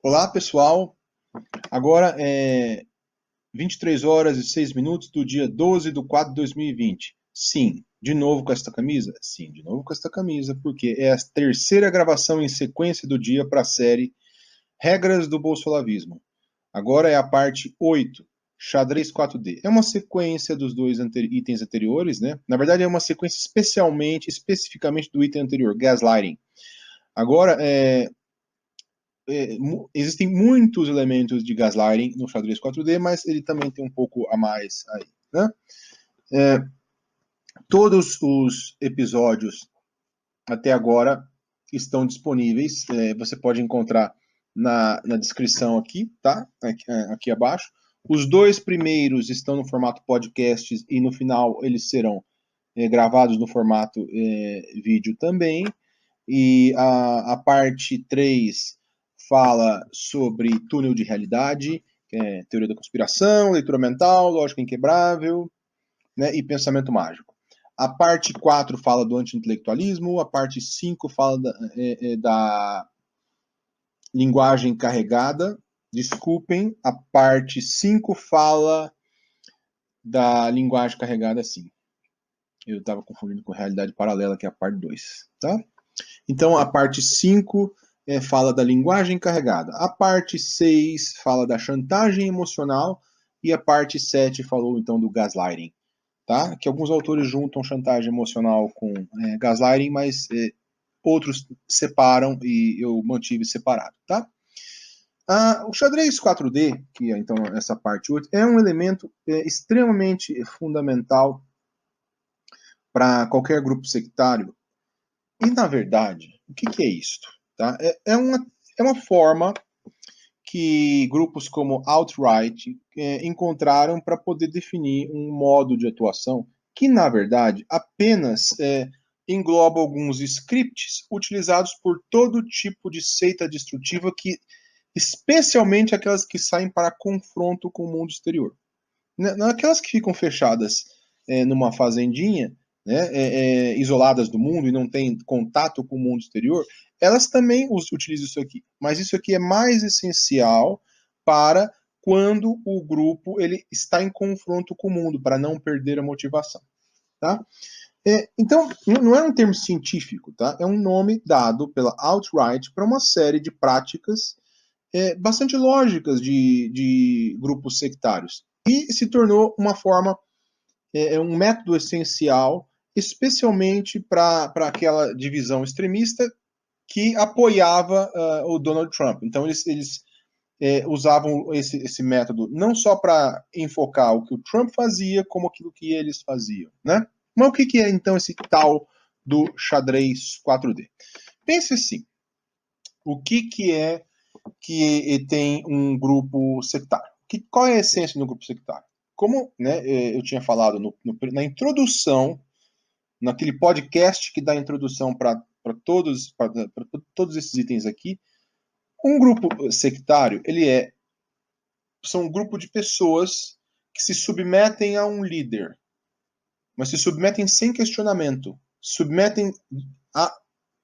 Olá, pessoal. Agora é 23 horas e 6 minutos do dia 12 de 4 de 2020. Sim, de novo com esta camisa? Sim, de novo com esta camisa, porque é a terceira gravação em sequência do dia para a série Regras do Bolsolavismo. Agora é a parte 8, Xadrez 4D. É uma sequência dos dois itens anteriores, né? Na verdade, é uma sequência especificamente do item anterior, Gaslighting. Agora, existem muitos elementos de gaslighting no xadrez 4D, mas ele também tem um pouco a mais aí, né? Todos os episódios até agora estão disponíveis, você pode encontrar na descrição aqui, tá? Aqui abaixo. Os dois primeiros estão no formato podcast e no final eles serão gravados no formato vídeo também. E a parte 3 fala sobre túnel de realidade, teoria da conspiração, leitura mental, lógica inquebrável, né, e pensamento mágico. A parte 4 fala do anti-intelectualismo, a parte 5 fala da linguagem carregada. Desculpem, a parte 5 fala da linguagem carregada, sim. Eu estava confundindo com realidade paralela, que é a parte 2, tá? Então, a parte 5 fala da linguagem carregada. A parte 6 fala da chantagem emocional. E a parte 7 falou, então, do gaslighting. Tá? Que alguns autores juntam chantagem emocional com gaslighting, mas outros separam e eu mantive separado. Tá? O xadrez 4D, que é então essa parte 8, é um elemento extremamente fundamental para qualquer grupo sectário. E, na verdade, o que é isto? Tá? É uma forma que grupos como Alt-Right encontraram para poder definir um modo de atuação que, na verdade, apenas engloba alguns scripts utilizados por todo tipo de seita destrutiva, especialmente aquelas que saem para confronto com o mundo exterior. Não aquelas que ficam fechadas numa fazendinha, né, isoladas do mundo e não têm contato com o mundo exterior, elas também utilizam isso aqui. Mas isso aqui é mais essencial para quando o grupo ele está em confronto com o mundo, para não perder a motivação. Tá? Então, não é um termo científico, tá? É um nome dado pela Alt-Right para uma série de práticas bastante lógicas de grupos sectários. E se tornou uma forma, um método essencial, especialmente para aquela divisão extremista que apoiava o Donald Trump. Então, eles usavam esse método não só para enfocar o que o Trump fazia, como aquilo que eles faziam. Né? Mas o que é, então, esse tal do xadrez 4D? Pense assim, o que é que tem um grupo sectário? Qual é a essência do grupo sectário? Como eu tinha falado na introdução, naquele podcast que dá introdução para todos esses itens aqui, um grupo sectário, são um grupo de pessoas que se submetem a um líder, mas se submetem sem questionamento, submetem a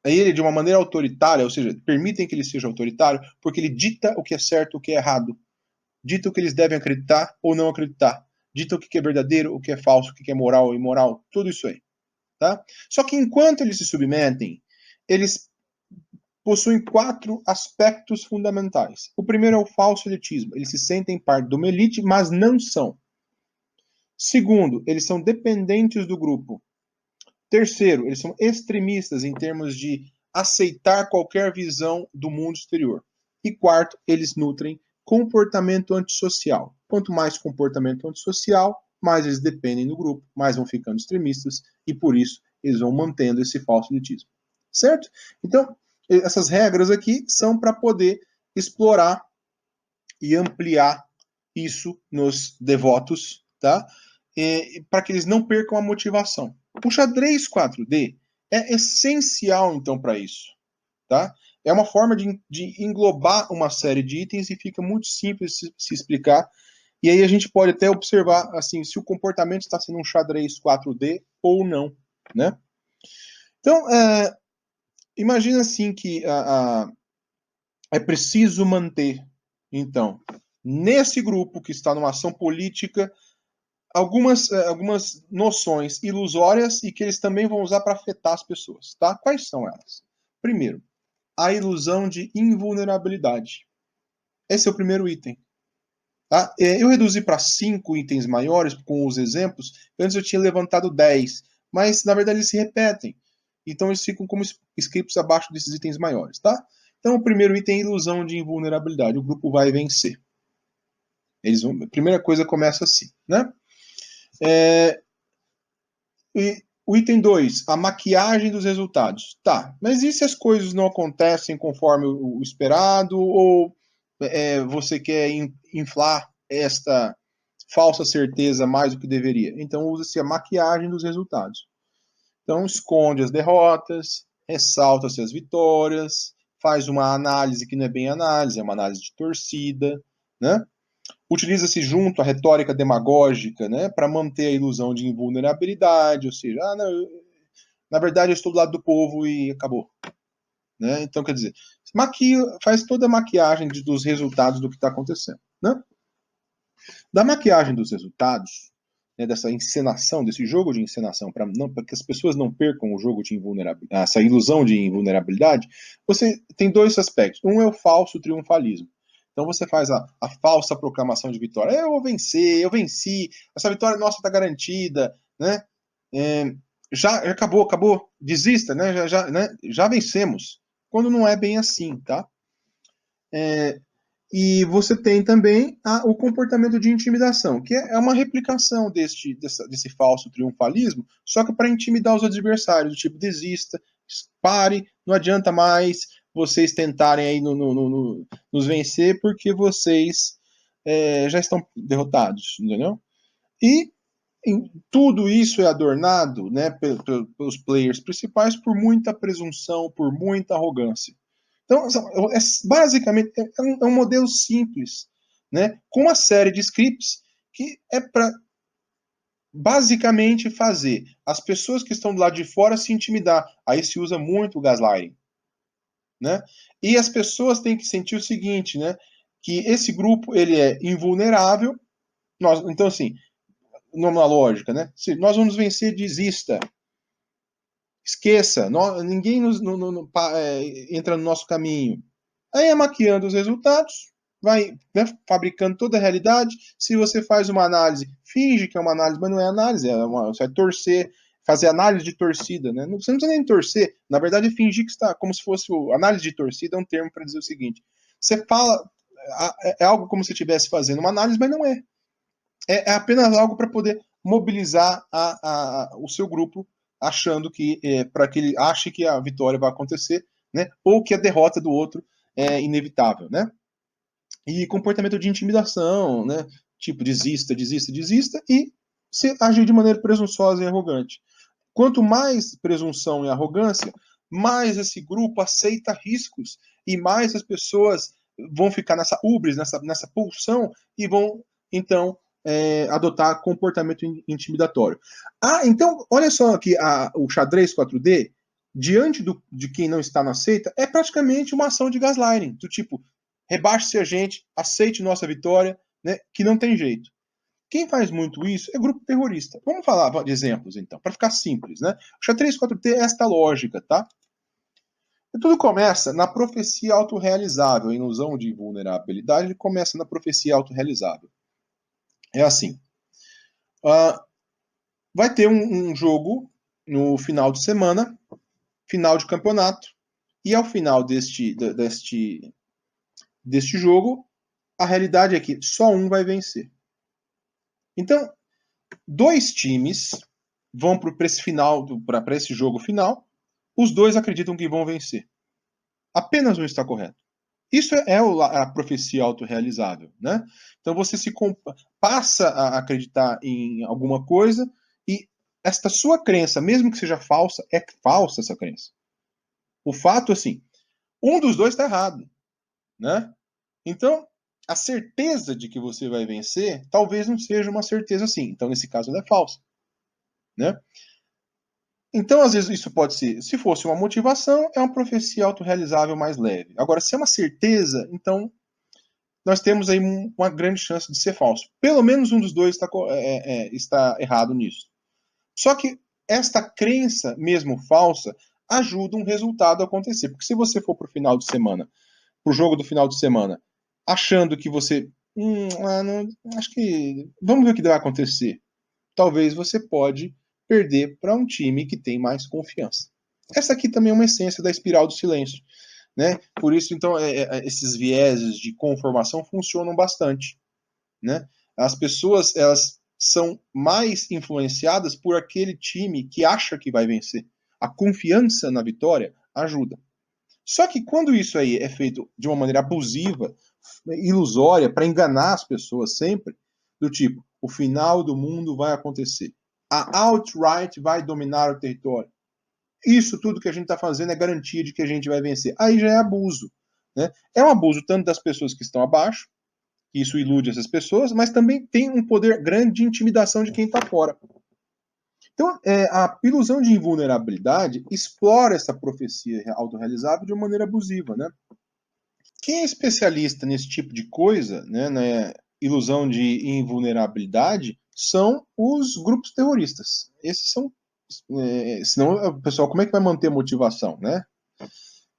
ele de uma maneira autoritária, ou seja, permitem que ele seja autoritário, porque ele dita o que é certo, o que é errado, dita o que eles devem acreditar ou não acreditar, dita o que é verdadeiro, o que é falso, o que é moral ou imoral, tudo isso aí. Tá? Só que enquanto eles se submetem, eles possuem 4 aspectos fundamentais. O primeiro é o falso elitismo. Eles se sentem parte de uma elite, mas não são. Segundo, eles são dependentes do grupo. Terceiro, eles são extremistas em termos de aceitar qualquer visão do mundo exterior. E quarto, eles nutrem comportamento antissocial. Quanto mais comportamento antissocial, mais eles dependem do grupo, mais vão ficando extremistas e por isso eles vão mantendo esse falso elitismo. Certo? Então, essas regras aqui são para poder explorar e ampliar isso nos devotos, tá? Para que eles não percam a motivação. O xadrez 4D é essencial, então, para isso. Tá? É uma forma de englobar uma série de itens e fica muito simples de se explicar. E aí a gente pode até observar assim, se o comportamento está sendo um xadrez 4D ou não. Né? Então, imagina assim que é preciso manter, então, nesse grupo que está numa ação política, algumas noções ilusórias e que eles também vão usar para afetar as pessoas, tá? Quais são elas? Primeiro, a ilusão de invulnerabilidade. Esse é o primeiro item. Tá? Eu reduzi para 5 itens maiores com os exemplos. Antes eu tinha levantado 10, mas na verdade eles se repetem. Então eles ficam como scripts abaixo desses itens maiores. Tá? Então o primeiro item é ilusão de invulnerabilidade. O grupo vai vencer. A primeira coisa começa assim. Né? E o item 2, a maquiagem dos resultados. Tá, mas e se as coisas não acontecem conforme o esperado, ou você quer inflar esta falsa certeza mais do que deveria? Então usa-se a maquiagem dos resultados. Então esconde as derrotas, ressalta-se as vitórias, faz uma análise que não é bem análise, é uma análise de torcida, né? Utiliza-se junto a retórica demagógica, né, para manter a ilusão de invulnerabilidade, ou seja, não, na verdade eu estou do lado do povo e acabou. Né? Então, quer dizer, faz toda a maquiagem dos resultados do que está acontecendo. Né? Da maquiagem dos resultados, né, dessa encenação, desse jogo de encenação, para que as pessoas não percam o jogo de invulnerabilidade, essa ilusão de invulnerabilidade, você tem dois aspectos. Um é o falso triunfalismo. Então você faz a falsa proclamação de vitória. Eu vou vencer, eu venci, essa vitória nossa está garantida, né? Já acabou, desista, né? Já vencemos. Quando não é bem assim, tá? E você tem também o comportamento de intimidação, que é uma replicação desse falso triunfalismo, só que para intimidar os adversários, do tipo, desista, pare, não adianta mais vocês tentarem aí nos vencer, porque vocês já estão derrotados, entendeu? E tudo isso é adornado, né, pelos players principais por muita presunção, por muita arrogância. Então, basicamente, é um modelo simples, né, com uma série de scripts que é para basicamente fazer as pessoas que estão do lado de fora se intimidar. Aí se usa muito o gaslighting. Né? E as pessoas têm que sentir o seguinte, né, que esse grupo ele é invulnerável. Então, assim, numa lógica, né? Se nós vamos vencer, desista. Esqueça, ninguém entra no nosso caminho. Aí é maquiando os resultados, vai, né, fabricando toda a realidade. Se você faz uma análise, finge que é uma análise, mas não é análise, você vai torcer, fazer análise de torcida, né? Você não precisa nem torcer, na verdade é fingir que está, como se fosse análise de torcida, é um termo para dizer o seguinte: você fala, é algo como se estivesse fazendo uma análise, mas não é. É apenas algo para poder mobilizar o seu grupo, achando que para que ele ache que a vitória vai acontecer, né? Ou que a derrota do outro é inevitável, né? E comportamento de intimidação, né? Tipo, desista, desista, desista, e se agir de maneira presunçosa e arrogante. Quanto mais presunção e arrogância, mais esse grupo aceita riscos e mais as pessoas vão ficar nessa ubris, nessa pulsão e vão, então, adotar comportamento intimidatório. Então, olha só aqui, o xadrez 4D, diante de quem não está na seita, é praticamente uma ação de gaslighting, do tipo, rebaixe-se a gente, aceite nossa vitória, né, que não tem jeito. Quem faz muito isso é grupo terrorista. Vamos falar de exemplos, então, para ficar simples, né? O xadrez 4T é esta lógica, tá? E tudo começa na profecia autorrealizável. A ilusão de vulnerabilidade ele começa na profecia autorrealizável. É assim. Vai ter um jogo no final de semana, final de campeonato, e ao final deste jogo, a realidade é que só um vai vencer. Então, dois times vão para esse final, para esse jogo final, os dois acreditam que vão vencer. Apenas um está correto. Isso é a profecia autorrealizável, né? Então você passa a acreditar em alguma coisa e esta sua crença, mesmo que seja falsa, é falsa essa crença. O fato, assim, um dos dois está errado, né? Então, a certeza de que você vai vencer talvez não seja uma certeza assim. Então, nesse caso, ela é falsa, né? Então, às vezes, isso pode ser, se fosse uma motivação, é uma profecia autorrealizável mais leve. Agora, se é uma certeza, então nós temos aí uma grande chance de ser falso. Pelo menos um dos dois está errado nisso. Só que esta crença, mesmo falsa, ajuda um resultado a acontecer. Porque se você for para o final de semana, para o jogo do final de semana, achando que você. Não, acho que. Vamos ver o que vai acontecer. Talvez você pode perder para um time que tem mais confiança. Essa aqui também é uma essência da espiral do silêncio. Né? Por isso, então, esses vieses de conformação funcionam bastante. Né? As pessoas elas são mais influenciadas por aquele time que acha que vai vencer. A confiança na vitória ajuda. Só que quando isso aí é feito de uma maneira abusiva, ilusória, para enganar as pessoas sempre, do tipo, o final do mundo vai acontecer. A outright vai dominar o território. Isso tudo que a gente está fazendo é garantia de que a gente vai vencer. Aí já é abuso. Né? É um abuso tanto das pessoas que estão abaixo, que isso ilude essas pessoas, mas também tem um poder grande de intimidação de quem está fora. Então, a ilusão de invulnerabilidade explora essa profecia autorrealizável de uma maneira abusiva. Né? Quem é especialista nesse tipo de coisa, né, na ilusão de invulnerabilidade, são os grupos terroristas. Esses são. Senão, o pessoal, como é que vai manter a motivação, né?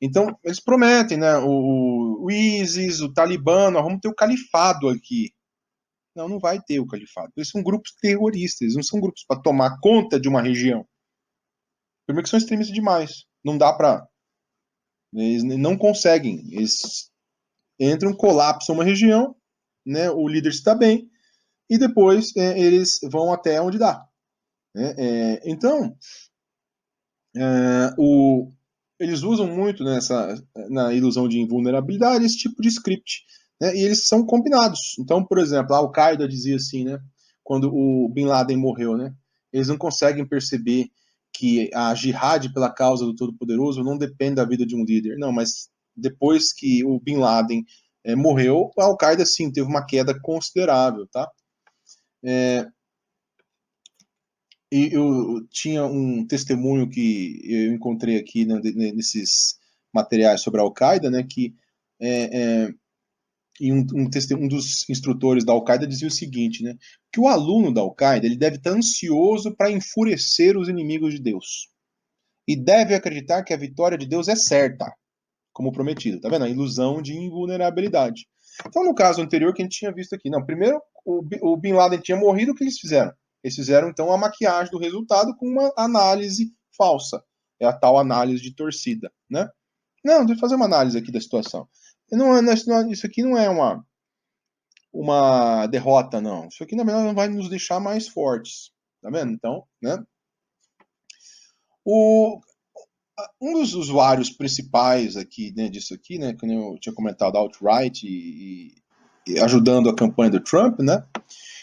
Então, eles prometem, né? O ISIS, o Talibã, nós vamos ter o califado aqui. Não, não vai ter o califado. Eles são grupos terroristas, eles não são grupos para tomar conta de uma região. Primeiro que são extremistas demais. Não dá para. Eles não conseguem. Eles entram, colapsam uma região, né? O líder está bem, e depois eles vão até onde dá. Né? Então, eles usam muito na ilusão de invulnerabilidade esse tipo de script. Né? E eles são combinados. Então, por exemplo, a Al-Qaeda dizia assim, né? Quando o Bin Laden morreu, né? Eles não conseguem perceber que a jihad pela causa do Todo-Poderoso não depende da vida de um líder. Não, mas depois que o Bin Laden morreu, a Al-Qaeda sim teve uma queda considerável, tá? E eu tinha um testemunho que eu encontrei aqui, né, nesses materiais sobre a Al-Qaeda, né, que e um dos instrutores da Al-Qaeda dizia o seguinte, né, que o aluno da Al-Qaeda ele deve estar ansioso para enfurecer os inimigos de Deus e deve acreditar que a vitória de Deus é certa, como prometido. Tá vendo? A ilusão de invulnerabilidade. Então, no caso anterior que a gente tinha visto aqui, não, primeiro o Bin Laden tinha morrido, o que eles fizeram? Eles fizeram, então, a maquiagem do resultado com uma análise falsa. É a tal análise de torcida, né? Não, deixa eu fazer uma análise aqui da situação. Isso aqui não é uma derrota, não. Isso aqui, na verdade, vai nos deixar mais fortes. Tá vendo? Então, né? Um dos usuários principais aqui, né, disso aqui, né, que eu tinha comentado, Outright e ajudando a campanha do Trump, né?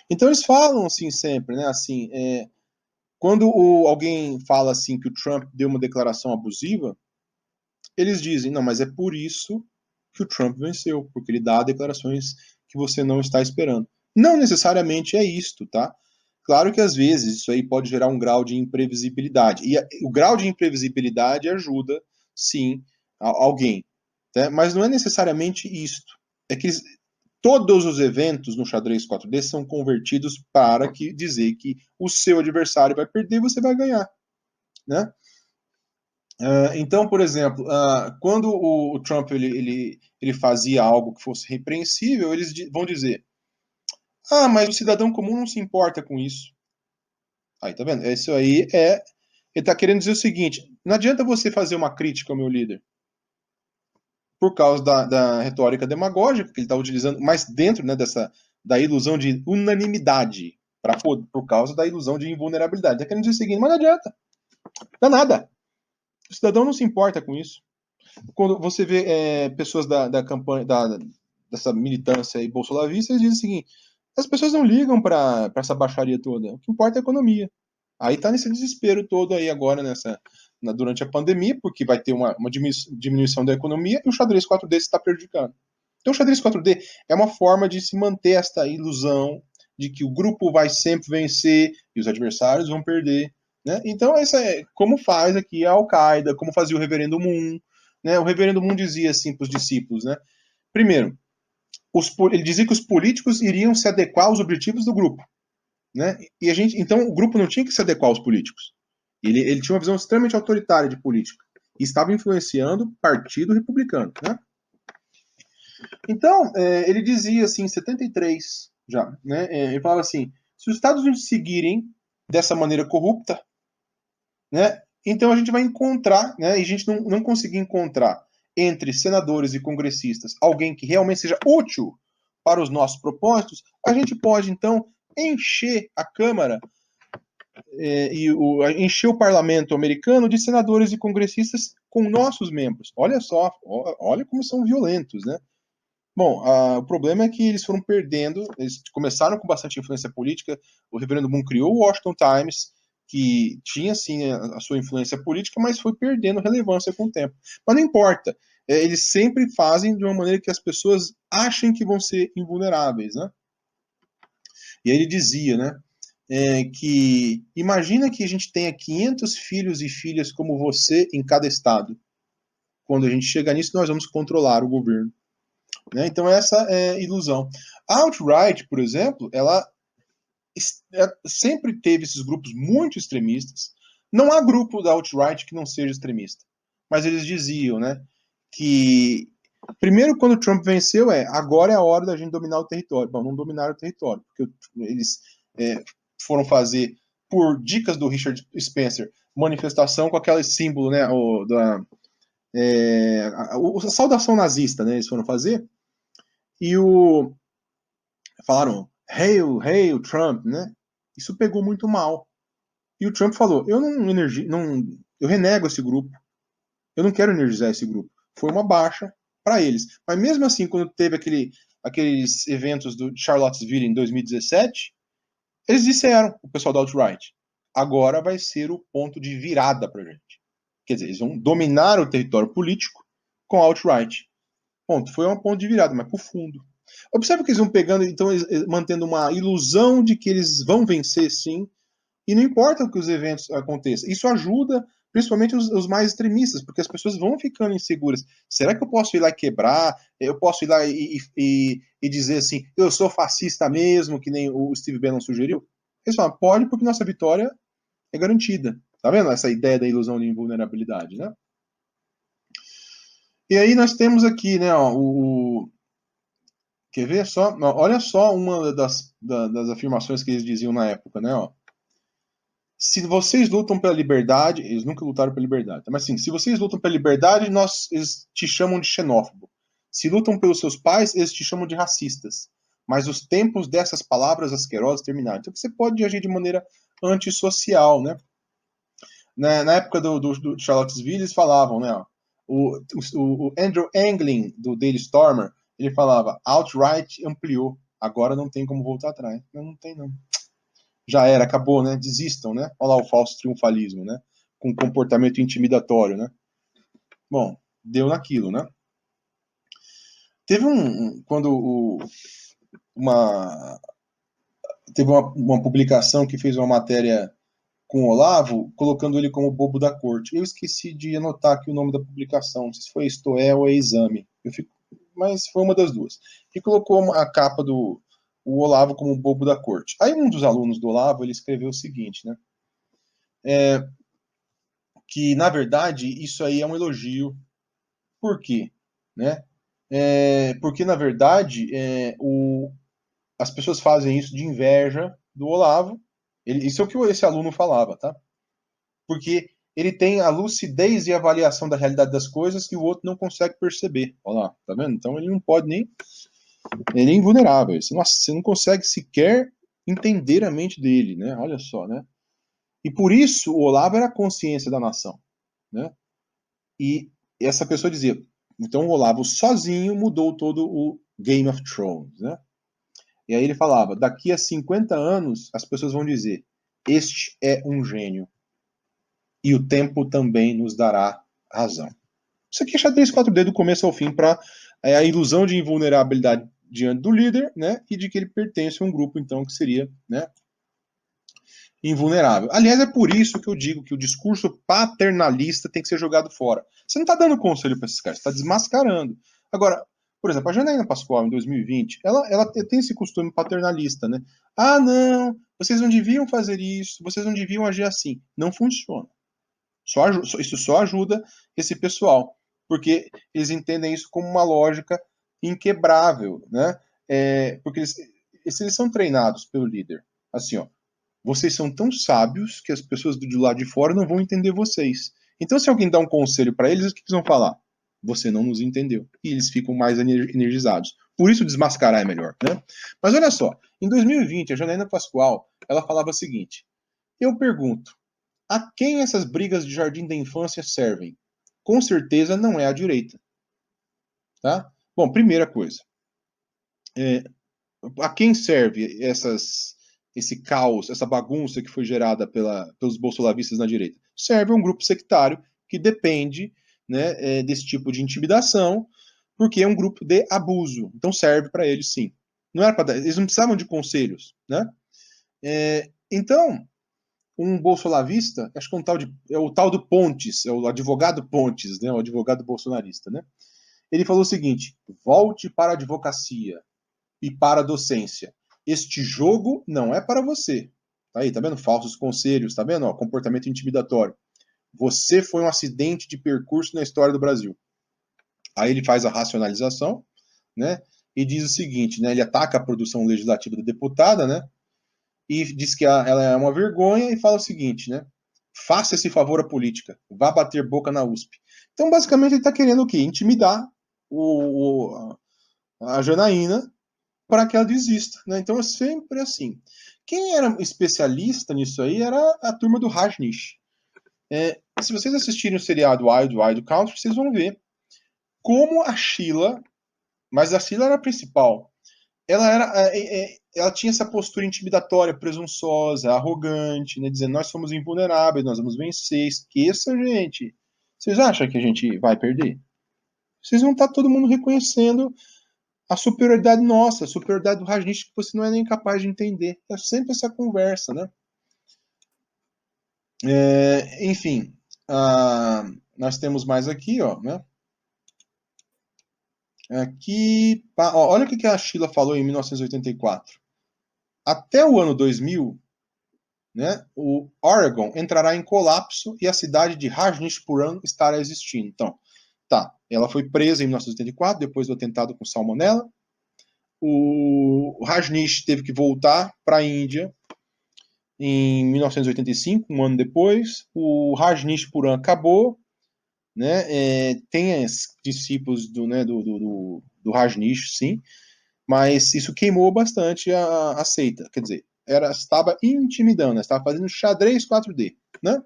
Então eles falam assim sempre, né? Assim, quando alguém fala assim que o Trump deu uma declaração abusiva, eles dizem, não, mas é por isso que o Trump venceu, porque ele dá declarações que você não está esperando. Não necessariamente é isto, tá? Claro que às vezes isso aí pode gerar um grau de imprevisibilidade. E o grau de imprevisibilidade ajuda, sim, alguém. Tá? Mas não é necessariamente isto. É que todos os eventos no xadrez 4D são convertidos para dizer que o seu adversário vai perder e você vai ganhar. Né? Então, por exemplo, quando o Trump ele fazia algo que fosse repreensível, eles vão dizer: ah, mas o cidadão comum não se importa com isso. Aí, tá vendo? Isso aí Ele está querendo dizer o seguinte: não adianta você fazer uma crítica ao meu líder por causa da retórica demagógica que ele está utilizando, mas dentro, né, da ilusão de unanimidade, por causa da ilusão de invulnerabilidade. Está querendo dizer o seguinte: mas não adianta. Não dá nada. O cidadão não se importa com isso. Quando você vê pessoas da campanha, dessa militância aí bolsolavista, eles dizem o seguinte: as pessoas não ligam para essa baixaria toda. O que importa é a economia. Aí está nesse desespero todo aí agora durante a pandemia, porque vai ter uma diminuição da economia e o xadrez 4D se está prejudicando. Então o xadrez 4D é uma forma de se manter esta ilusão de que o grupo vai sempre vencer e os adversários vão perder. né? Então, essa é como faz aqui a Al-Qaeda, como fazia o Reverendo Moon, né? O Reverendo Moon dizia assim para os discípulos, né? Primeiro, ele dizia que os políticos iriam se adequar aos objetivos do grupo, né? E então, o grupo não tinha que se adequar aos políticos. Ele tinha uma visão extremamente autoritária de política e estava influenciando o Partido Republicano, né? Então, ele dizia assim, em 73 já, né? Ele falava assim: se os Estados Unidos seguirem dessa maneira corrupta, né? Então a gente vai encontrar, né? E a gente não conseguir encontrar entre senadores e congressistas alguém que realmente seja útil para os nossos propósitos, a gente pode então encher a Câmara encher o parlamento americano de senadores e congressistas com nossos membros. Olha só, olha como são violentos, né? Bom, o problema é que eles foram perdendo, eles começaram com bastante influência política, o Reverendo Moon criou o Washington Times, que tinha, sim, a sua influência política, mas foi perdendo relevância com o tempo. Mas não importa, eles sempre fazem de uma maneira que as pessoas achem que vão ser invulneráveis, né? E aí ele dizia, né, que imagina que a gente tenha 500 filhos e filhas como você em cada estado. Quando a gente chegar nisso, nós vamos controlar o governo. Né? Então, essa é a ilusão. A alt-right, por exemplo, ela sempre teve esses grupos muito extremistas. Não há grupo da alt-right que não seja extremista. Mas eles diziam, né, que primeiro, quando o Trump venceu, agora é a hora da gente dominar o território. Bom, não dominaram o território, porque eles foram fazer, por dicas do Richard Spencer, manifestação com aquele símbolo, né, a saudação nazista, né, eles foram fazer, e falaram, hail, hail, Trump, né, isso pegou muito mal. E o Trump falou, eu renego esse grupo, eu não quero energizar esse grupo. Foi uma baixa para eles. Mas mesmo assim, quando teve aqueles eventos do Charlottesville em 2017, eles disseram, o pessoal da alt-right, agora vai ser o ponto de virada para a gente. Quer dizer, eles vão dominar o território político com a alt-right. Ponto. Foi um ponto de virada, mas para o fundo. Observe que eles vão pegando, então, mantendo uma ilusão de que eles vão vencer, sim, e não importa o que os eventos aconteçam. Isso ajuda principalmente os mais extremistas, porque as pessoas vão ficando inseguras. Será que eu posso ir lá e quebrar? Eu posso ir lá e dizer assim, eu sou fascista mesmo, que nem o Steve Bannon sugeriu? Eles falam, pode, porque nossa vitória é garantida. Tá vendo essa ideia da ilusão de invulnerabilidade, né? E aí nós temos aqui, né, ó, quer ver só? Olha só uma das afirmações que eles diziam na época, né, ó. Se vocês lutam pela liberdade, eles nunca lutaram pela liberdade, mas sim, se vocês lutam pela liberdade, eles te chamam de xenófobo. Se lutam pelos seus pais, eles te chamam de racistas. Mas os tempos dessas palavras asquerosas terminaram. Então você pode agir de maneira antissocial, né? Na época do Charlottesville, eles falavam, né? O Andrew Anglin, do Daily Stormer, ele falava, alt-right ampliou, agora não tem como voltar atrás. Não tem, não. Já era, acabou, né? Desistam, né? Olha lá o falso triunfalismo, né? Com comportamento intimidatório, né? Bom, deu naquilo, né? Teve teve uma publicação que fez uma matéria com o Olavo, colocando ele como bobo da corte. Eu esqueci de anotar aqui o nome da publicação, não sei se foi Isto É ou é Exame, mas foi uma das duas. E colocou a capa do Olavo como bobo da corte. Aí um dos alunos do Olavo, ele escreveu o seguinte, né? Que, na verdade, isso aí é um elogio. Por quê? Né? Porque, na verdade, as pessoas fazem isso de inveja do Olavo. Isso é o que esse aluno falava, tá? Porque ele tem a lucidez e avaliação da realidade das coisas que o outro não consegue perceber. Olha lá, tá vendo? Então ele não pode nem... Ele é invulnerável. Você não consegue sequer entender a mente dele, né? Olha só, né? E por isso o Olavo era a consciência da nação, né? E essa pessoa dizia, então o Olavo sozinho mudou todo o Game of Thrones, né? E aí ele falava, daqui a 50 anos as pessoas vão dizer, este é um gênio. E o tempo também nos dará razão. Isso aqui é xadrez 4D do começo ao fim para a ilusão de invulnerabilidade diante do líder, né? E de que ele pertence a um grupo, então, que seria, né? invulnerável. Aliás, é por isso que eu digo que o discurso paternalista tem que ser jogado fora. Você não está dando conselho para esses caras, você está desmascarando. Agora, por exemplo, a Janaína Pascoal, em 2020, ela tem esse costume paternalista, né? Ah, não, vocês não deviam fazer isso, vocês não deviam agir assim. Não funciona. Isso só ajuda esse pessoal, porque eles entendem isso como uma lógica inquebrável, né? Porque eles são treinados pelo líder. Assim, ó, vocês são tão sábios que as pessoas do lado de fora não vão entender vocês. Então, se alguém dá um conselho para eles, o que eles vão falar? Você não nos entendeu. E eles ficam mais energizados. Por isso, desmascarar é melhor, né? Mas olha só, em 2020, a Janaína Pascoal, ela falava o seguinte: eu pergunto, a quem essas brigas de jardim da infância servem? Com certeza não é a direita, tá? Bom, primeira coisa, é, a quem serve esse caos, essa bagunça que foi gerada pelos bolsolavistas na direita? Serve a um grupo sectário que depende, né, desse tipo de intimidação, porque é um grupo de abuso. Então serve para eles sim. Não era para eles não precisavam de conselhos, né? Então, um bolsolavista, acho que é o tal do Pontes, é o advogado Pontes, né, o advogado bolsonarista, né? Ele falou o seguinte: volte para a advocacia e para a docência. Este jogo não é para você. Tá aí, tá vendo? Falsos conselhos, tá vendo? Ó, comportamento intimidatório. Você foi um acidente de percurso na história do Brasil. Aí ele faz a racionalização, né? E diz o seguinte, né? Ele ataca a produção legislativa da deputada, né? E diz que ela é uma vergonha e fala o seguinte, né? Faça esse favor à política, vá bater boca na USP. Então, basicamente, ele está querendo o quê? Intimidar a Janaína para que ela desista, né? Então é sempre assim. Quem era especialista nisso aí era a turma do Rajneesh. Se vocês assistirem o seriado Wild Country, vocês vão ver como a Sheila, mas a Sheila era a principal, ela tinha essa postura intimidatória, presunçosa, arrogante, né, dizendo nós somos invulneráveis, nós vamos vencer, esqueça, gente. Vocês acham que a gente vai perder? Vocês vão estar todo mundo reconhecendo a superioridade nossa, a superioridade do Rajneesh que você não é nem capaz de entender. É sempre essa conversa, né? Enfim, nós temos mais aqui, ó, né? Aqui, olha o que a Sheila falou em 1984. Até o ano 2000, né, o Oregon entrará em colapso e a cidade de Rajneeshpuram estará existindo. Então, tá, ela foi presa em 1984, depois do atentado com salmonella. O Rajneesh teve que voltar para a Índia em 1985, um ano depois. O Rajneeshpuram acabou, né? Tem discípulos do Rajneesh, sim, mas isso queimou bastante a seita. Quer dizer, estava intimidando, estava fazendo xadrez 4D, né?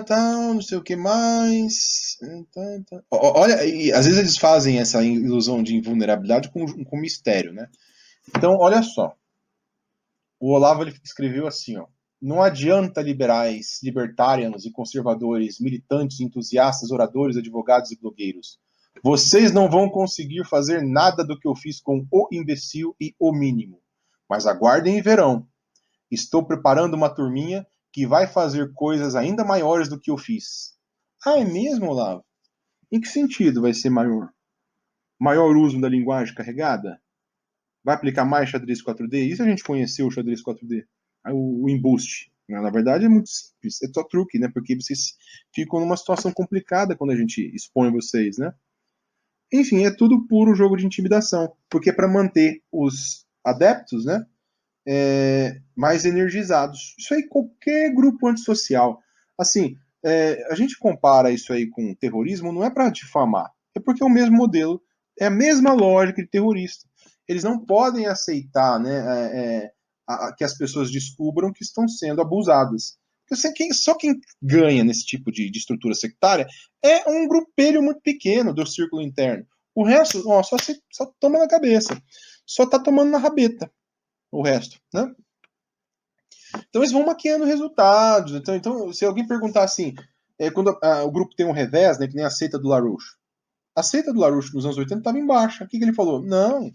Não sei o que mais. Olha, e às vezes eles fazem essa ilusão de invulnerabilidade com mistério, né? Então, olha só. O Olavo ele escreveu assim, ó: não adianta liberais, libertarianos e conservadores, militantes, entusiastas, oradores, advogados e blogueiros. Vocês não vão conseguir fazer nada do que eu fiz com o imbecil e o mínimo. Mas aguardem e verão. Estou preparando uma turminha que vai fazer coisas ainda maiores do que eu fiz. Ah, é mesmo, Olavo? Em que sentido vai ser maior? Maior uso da linguagem carregada? Vai aplicar mais xadrez 4D? E se a gente conheceu o xadrez 4D? O embuste. Na verdade é muito simples, é só truque, né? Porque vocês ficam numa situação complicada quando a gente expõe vocês, né? Enfim, é tudo puro jogo de intimidação, porque é para manter os adeptos, né, mais energizados. Isso aí qualquer grupo antissocial. Assim, a gente compara isso aí com terrorismo, não é para difamar, é porque é o mesmo modelo, é a mesma lógica de terrorista. Eles não podem aceitar, né, que as pessoas descubram que estão sendo abusadas. Porque só quem ganha nesse tipo de estrutura sectária é um grupelho muito pequeno do círculo interno. O resto, ó, só toma na cabeça. Só tá tomando na rabeta o resto, né? Então eles vão maquiando resultados. Então se alguém perguntar assim, quando o grupo tem um revés, né, que nem a seita do LaRouche. A seita do LaRouche nos anos 80 estava em baixa. O que ele falou? Não,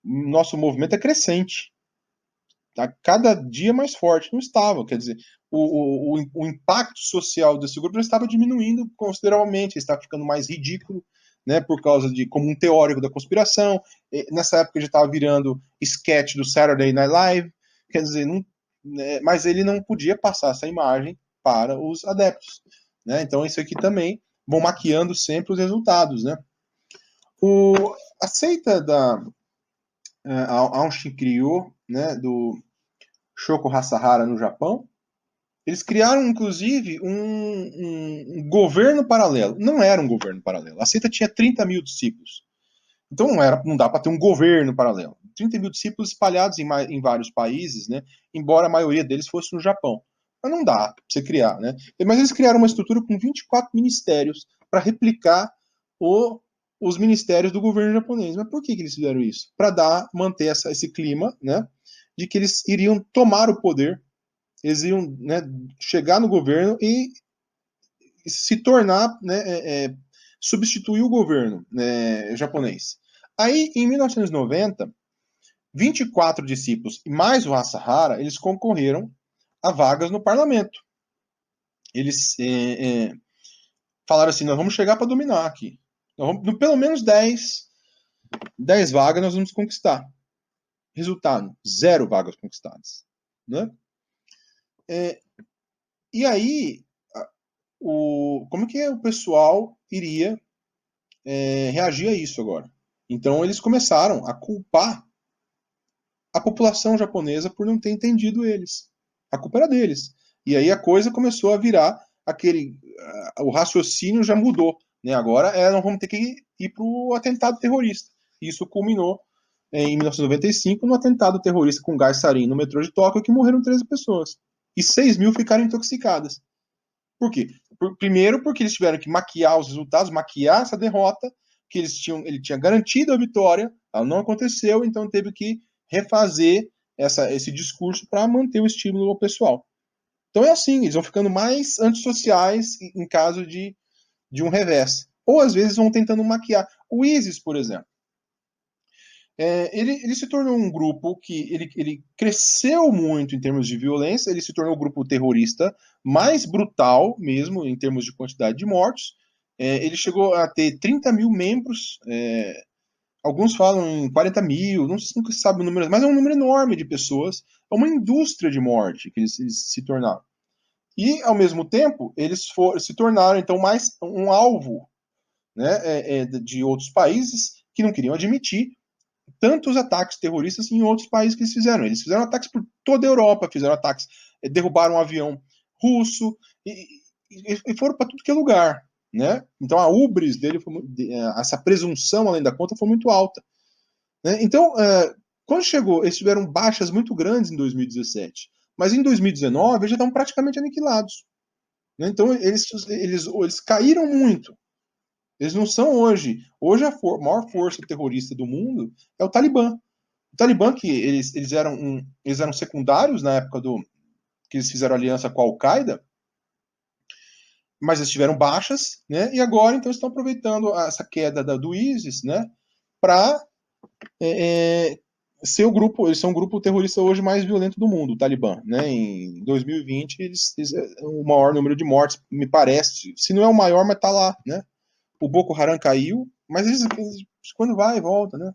nosso movimento é crescente. a cada dia mais forte. Não estava, quer dizer, o impacto social desse grupo já estava diminuindo consideravelmente, estava ficando mais ridículo, né, por causa de, como um teórico da conspiração. Nessa época já estava virando sketch do Saturday Night Live, quer dizer, não, mas ele não podia passar essa imagem para os adeptos, né? Então isso aqui também vão maquiando sempre os resultados, né? A seita da Aum Shinryu, né, do Shoko Asahara no Japão, eles criaram, inclusive, um governo paralelo. Não era um governo paralelo. A seita tinha 30 mil discípulos. Então não dá para ter um governo paralelo. 30 mil discípulos espalhados em vários países, né? Embora a maioria deles fosse no Japão. Mas não dá para você criar, né? Mas eles criaram uma estrutura com 24 ministérios para replicar os ministérios do governo japonês. Mas por que eles fizeram isso? Para manter esse clima, né? De que eles iriam tomar o poder, eles iam, né, chegar no governo e se tornar, né, substituir o governo, né, japonês. Aí, em 1990, 24 discípulos e mais o Asahara, eles concorreram a vagas no parlamento. Eles falaram assim, nós vamos chegar para dominar aqui. Pelo menos 10 vagas nós vamos conquistar. Resultado, 0 vagas conquistadas. Né? E aí, como que o pessoal iria reagir a isso agora? Então eles começaram a culpar a população japonesa por não ter entendido eles. A culpa era deles. E aí a coisa começou a virar o raciocínio já mudou. Né? Agora nós vamos ter que ir para o atentado terrorista. Isso culminou em 1995 no atentado terrorista com gás sarin no metrô de Tóquio, que morreram 13 pessoas. E 6 mil ficaram intoxicadas. Por quê? Primeiro, porque eles tiveram que maquiar os resultados, maquiar essa derrota, que ele tinha garantido a vitória, ela não aconteceu, então teve que refazer esse discurso para manter o estímulo ao pessoal. Então é assim, eles vão ficando mais antissociais em caso de um revés. Ou às vezes vão tentando maquiar. O ISIS, por exemplo, ele se tornou um grupo que ele cresceu muito em termos de violência, ele se tornou o grupo terrorista mais brutal mesmo em termos de quantidade de mortos. Ele chegou a ter 30 mil membros, alguns falam em 40 mil, não sei se sabe o número, mas é um número enorme de pessoas, é uma indústria de morte que eles se tornaram. E, ao mesmo tempo, eles se tornaram, então, mais um alvo, né, de outros países que não queriam admitir tantos ataques terroristas em outros países que eles fizeram. Eles fizeram ataques por toda a Europa, fizeram ataques, derrubaram um avião russo e foram para tudo que é lugar. Né? Então a ubris dele, essa presunção além da conta foi muito alta. Né? Então, quando chegou, eles tiveram baixas muito grandes em 2017, mas em 2019 eles já estão praticamente aniquilados. Né? Então eles caíram muito. Eles não são hoje. Hoje a maior força terrorista do mundo é o Talibã. O Talibã, que eles eram secundários na época que eles fizeram aliança com a Al-Qaeda, mas eles tiveram baixas, né? E agora então estão aproveitando essa queda do ISIS, né? Para ser eles são o grupo terrorista hoje mais violento do mundo, o Talibã, né? Em 2020 o maior número de mortes, me parece, se não é o maior, mas está lá, né? O Boko Haram caiu, mas eles quando vai e volta, né?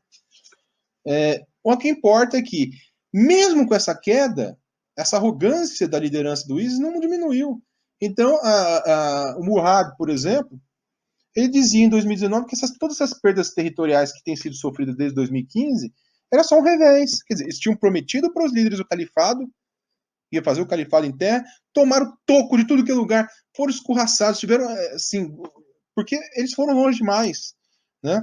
O que importa é que, mesmo com essa queda, essa arrogância da liderança do ISIS não diminuiu. Então, o Murad, por exemplo, ele dizia em 2019 que todas essas perdas territoriais que têm sido sofridas desde 2015 era só um revés. Quer dizer, eles tinham prometido para os líderes do califado, ia fazer o califado em terra, tomaram toco de tudo que é lugar, foram escorraçados, tiveram, assim, porque eles foram longe demais, né?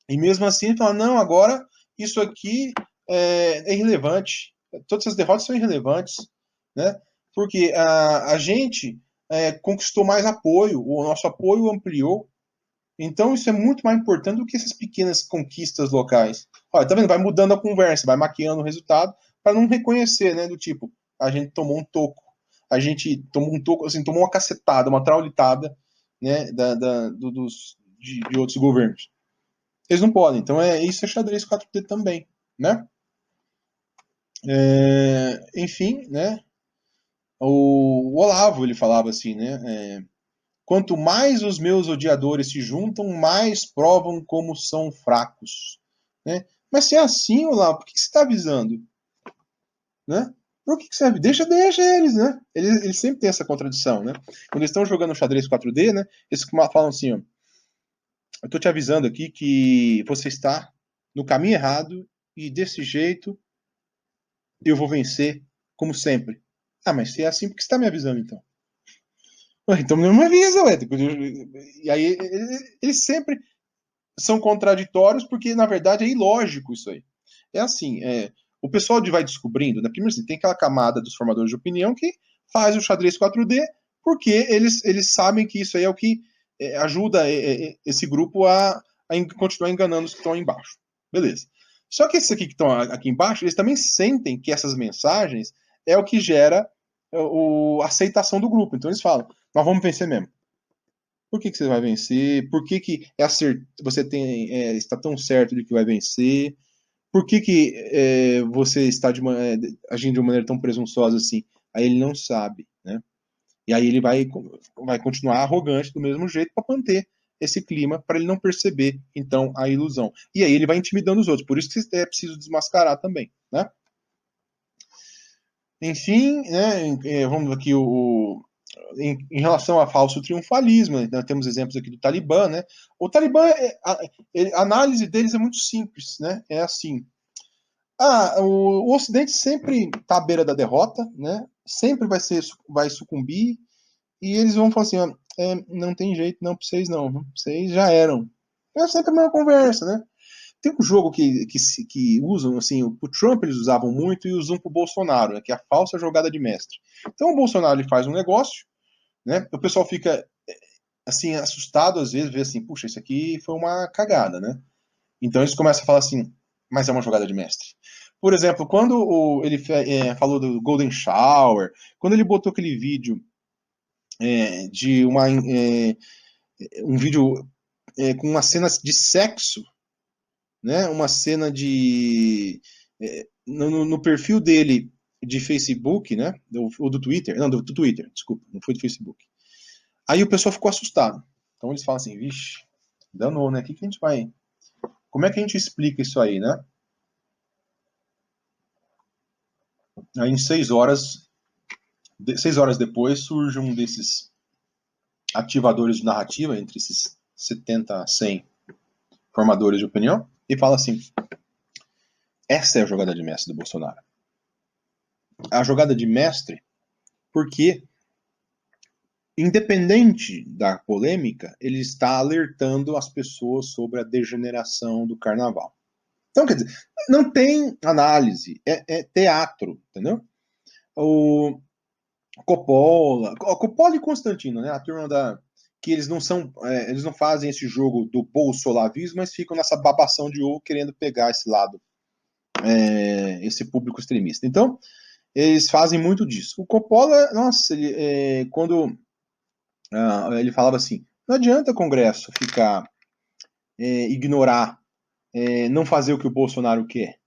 E mesmo assim, ele fala, não, agora isso aqui é irrelevante. Todas essas derrotas são irrelevantes, né? Porque a gente conquistou mais apoio, o nosso apoio ampliou. Então isso é muito mais importante do que essas pequenas conquistas locais. Olha, tá vendo? Vai mudando a conversa, vai maquiando o resultado para não reconhecer, né? Do tipo, a gente tomou um toco, a gente tomou um toco, assim, tomou uma cacetada, uma traulitada, né? De outros governos. Eles não podem. Então isso é xadrez 4D também, né? Enfim, né? O Olavo, ele falava assim, né? Quanto mais os meus odiadores se juntam, mais provam como são fracos, né? Mas se é assim, Olavo, por que você está avisando, né? Por que serve? Deixa eles, né? Eles sempre têm essa contradição, né? Quando eles estão jogando xadrez 4D, né? Eles falam assim, ó, eu tô te avisando aqui que você está no caminho errado e desse jeito eu vou vencer, como sempre. Ah, mas se é assim, por que você está me avisando então? Ué, então não me avisa, ué. E aí eles sempre são contraditórios porque, na verdade, é ilógico isso aí. É assim, o pessoal vai descobrindo, né? Primeiro assim, tem aquela camada dos formadores de opinião que faz o xadrez 4D porque eles sabem que isso aí é o que ajuda esse grupo a continuar enganando os que estão aí embaixo. Beleza. Só que esses aqui que estão aqui embaixo, eles também sentem que essas mensagens é o que gera a aceitação do grupo. Então eles falam, nós vamos vencer mesmo. Por que você vai vencer? Por que você está tão certo de que vai vencer? Por que você está agindo de uma maneira tão presunçosa assim? Aí ele não sabe, né? E aí ele vai continuar arrogante do mesmo jeito para manter esse clima, para ele não perceber, então, a ilusão. E aí ele vai intimidando os outros. Por isso que é preciso desmascarar também, né? Enfim, né, vamos aqui em relação a falso triunfalismo, nós temos exemplos aqui do Talibã, né? O Talibã, a análise deles é muito simples, né? É assim, o Ocidente sempre está à beira da derrota, né? Sempre vai sucumbir e eles vão falar assim, ó, não tem jeito não para vocês não, vocês já eram. É sempre a mesma conversa, né? Tem um jogo que usam, assim, o Trump eles usavam muito e usam para o Bolsonaro, né, que é a falsa jogada de mestre. Então o Bolsonaro ele faz um negócio, né? O pessoal fica assim assustado às vezes, vê assim, puxa, isso aqui foi uma cagada, né? Então eles começam a falar assim, mas é uma jogada de mestre. Por exemplo, quando ele falou do Golden Shower, quando ele botou aquele vídeo de um vídeo com uma cena de sexo, né? Uma cena no perfil dele de Facebook, né? Ou do Twitter, não, do Twitter, desculpa, não foi do Facebook. Aí o pessoal ficou assustado. Então eles falam assim, vixe, danou, né? Que a gente vai. Como é que a gente explica isso aí, né? Aí em 6 horas depois, surge um desses ativadores de narrativa, entre esses 70 a 100 formadores de opinião, e fala assim: essa é a jogada de mestre do Bolsonaro. A jogada de mestre, porque, independente da polêmica, ele está alertando as pessoas sobre a degeneração do carnaval. Então, quer dizer, não tem análise, é teatro, entendeu? O Coppola e Constantino, né? A turma que eles não fazem esse jogo do bolsolavismo, mas ficam nessa babação de ovo querendo pegar esse lado, esse público extremista. Então, eles fazem muito disso. O Coppola, nossa, quando ele falava assim, não adianta o Congresso ficar ignorar, não fazer o que o Bolsonaro quer.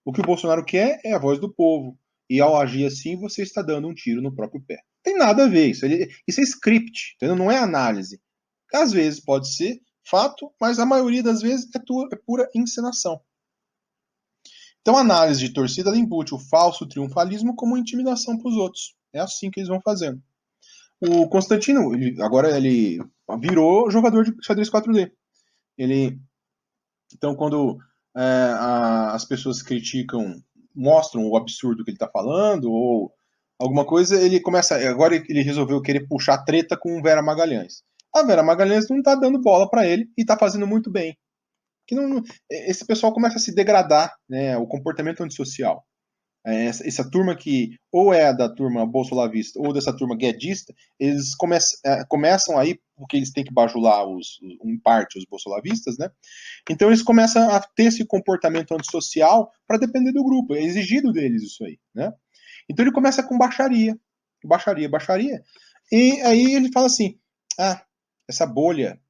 O que o Bolsonaro quer é a voz do povo. E ao agir assim, você está dando um tiro no próprio pé. Tem nada a ver isso. Isso é script, entendeu? Não é análise. Às vezes pode ser fato, mas a maioria das vezes é pura encenação. Então, a análise de torcida ela embute o falso triunfalismo como intimidação para os outros. É assim que eles vão fazendo. O Constantino, agora ele virou jogador de xadrez 4D. Então, quando as pessoas criticam, mostram o absurdo que ele está falando, ou alguma coisa, ele começa. Agora ele resolveu querer puxar treta com Vera Magalhães. A Vera Magalhães não está dando bola para ele e está fazendo muito bem. Esse pessoal começa a se degradar, né, o comportamento antissocial. Essa turma que ou é da turma bolsolavista ou dessa turma guedista, eles começam aí, porque eles têm que bajular em parte os bolsolavistas, né? Então eles começam a ter esse comportamento antissocial para depender do grupo, é exigido deles isso aí, né? Então ele começa com baixaria, baixaria, baixaria, e aí ele fala assim, essa bolha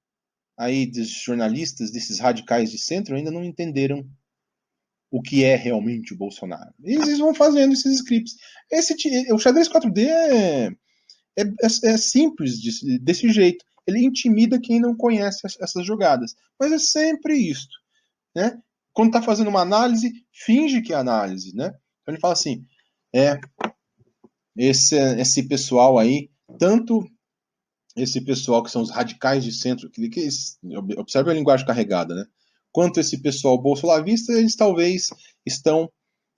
aí dos jornalistas, desses radicais de centro ainda não entenderam o que é realmente o Bolsonaro. E eles vão fazendo esses scripts. O xadrez 4D é simples desse jeito. Ele intimida quem não conhece essas jogadas. Mas é sempre isso, né? Quando está fazendo uma análise, finge que é análise, né? Então ele fala assim, esse pessoal aí, tanto esse pessoal que são os radicais de centro, observe a linguagem carregada, né? Quanto esse pessoal bolsolavista, eles talvez estão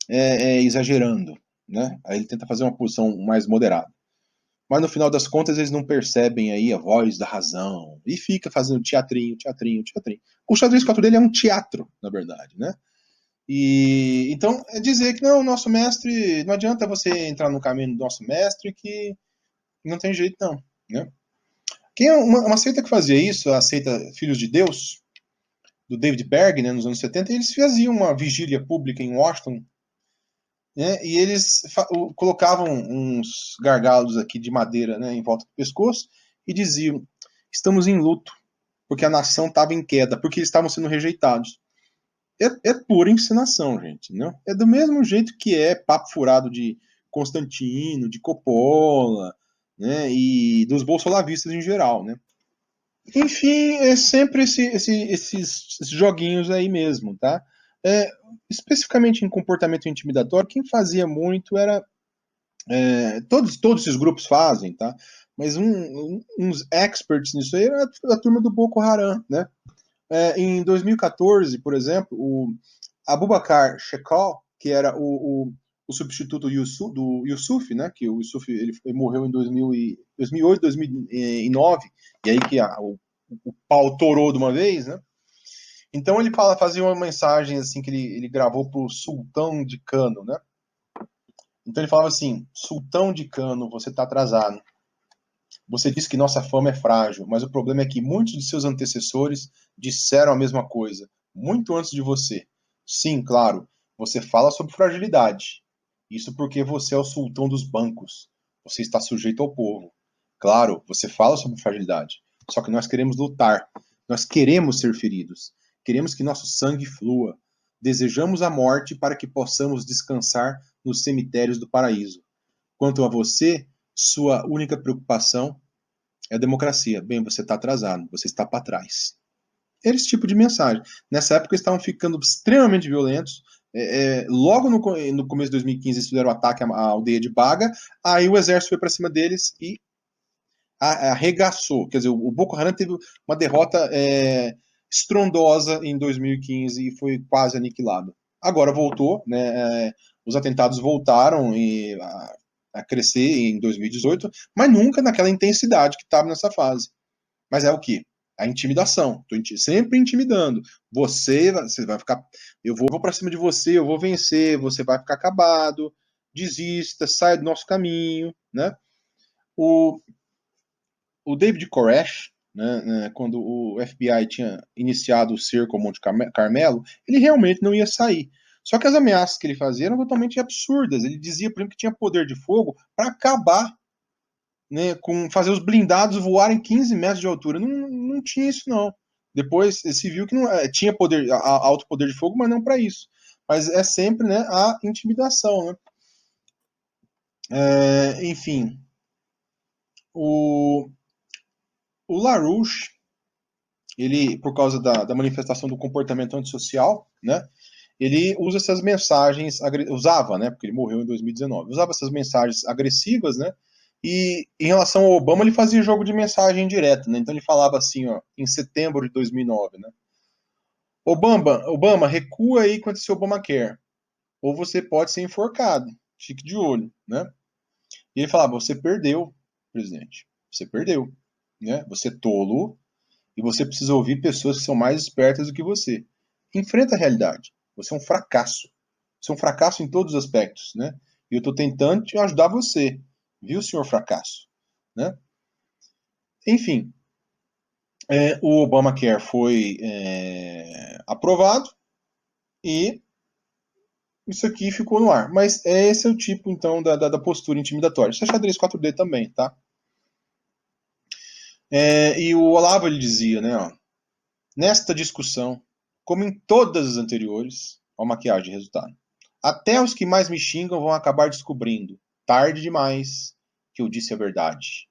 exagerando, né? Aí ele tenta fazer uma posição mais moderada. Mas no final das contas eles não percebem aí a voz da razão e fica fazendo teatrinho. O xadrez 4 dele é um teatro, na verdade, né? E então é dizer que não, o nosso mestre, não adianta você entrar no caminho do nosso mestre que não tem jeito não, né? Quem é uma seita que fazia isso, a seita Filhos de Deus, do David Berg, né, nos anos 70, eles faziam uma vigília pública em Washington, né, e eles colocavam uns gargalos aqui de madeira, né, em volta do pescoço e diziam: estamos em luto, porque a nação estava em queda, porque eles estavam sendo rejeitados. É pura encenação, gente. Não? É do mesmo jeito que é papo furado de Constantino, de Coppola, né, e dos bolsolavistas em geral, né? Enfim, é sempre esses joguinhos aí mesmo, tá? Especificamente em comportamento intimidatório, quem fazia muito era. Todos esses grupos fazem, tá? Mas uns experts nisso aí era a turma do Boko Haram, né? Em 2014, por exemplo, o Abubakar Shekau, que era o substituto do Yusuf, né? Que o Yusuf ele morreu em 2008, 2009, e aí que o pau torou de uma vez, né? Então ele fazia uma mensagem assim que ele gravou para o Sultão de Cano, né? Então ele falava assim: Sultão de Cano, você está atrasado. Você disse que nossa fama é frágil, mas o problema é que muitos de seus antecessores disseram a mesma coisa, muito antes de você. Sim, claro, você fala sobre fragilidade. Isso porque você é o sultão dos bancos. Você está sujeito ao povo. Claro, você fala sobre fragilidade. Só que nós queremos lutar. Nós queremos ser feridos. Queremos que nosso sangue flua. Desejamos a morte para que possamos descansar nos cemitérios do paraíso. Quanto a você, sua única preocupação é a democracia. Bem, você está atrasado, você está para trás. Era esse tipo de mensagem. Nessa época, eles estavam ficando extremamente violentos. Logo no começo de 2015, eles fizeram o ataque à aldeia de Baga. Aí o exército foi para cima deles e arregaçou. Quer dizer, o Boko Haram teve uma derrota estrondosa em 2015 e foi quase aniquilado. Agora voltou, né? Os atentados voltaram a crescer em 2018, mas nunca naquela intensidade que estava nessa fase. Mas é o que? A intimidação. Tô sempre intimidando. Você vai ficar. Eu vou para cima de você, eu vou vencer, você vai ficar acabado, desista, saia do nosso caminho, né? O David Koresh, né, quando o FBI tinha iniciado o cerco ao Monte Carmelo, ele realmente não ia sair. Só que as ameaças que ele fazia eram totalmente absurdas. Ele dizia, por exemplo, que tinha poder de fogo para acabar, né, com fazer os blindados voarem 15 metros de altura. Não tinha isso, não. Depois se viu que não tinha alto poder de fogo, mas não para isso. Mas é sempre, né, a intimidação. Né? Enfim, o LaRouche, ele, por causa da manifestação do comportamento antissocial, né, ele usa essas mensagens, usava, né, porque ele morreu em 2019, usava essas mensagens agressivas, né, e em relação ao Obama, ele fazia jogo de mensagem direta, né, então ele falava assim, ó, em setembro de 2009, né, Obama, recua aí quanto esse Obamacare, ou você pode ser enforcado, fique de olho, né, e ele falava, você perdeu, presidente, você perdeu, né, você é tolo, e você precisa ouvir pessoas que são mais espertas do que você. Enfrenta a realidade. Você é um fracasso. Você é um fracasso em todos os aspectos, né? E eu estou tentando te ajudar você, viu, senhor fracasso, né? Enfim, o Obamacare foi aprovado e isso aqui ficou no ar. Mas esse é o tipo, então, da postura intimidatória. Isso é xadrez 4D também, tá? E o Olavo, ele dizia, né, ó, nesta discussão, como em todas as anteriores, Olha a maquiagem de resultado. Até os que mais me xingam vão acabar descobrindo, tarde demais, que eu disse a verdade.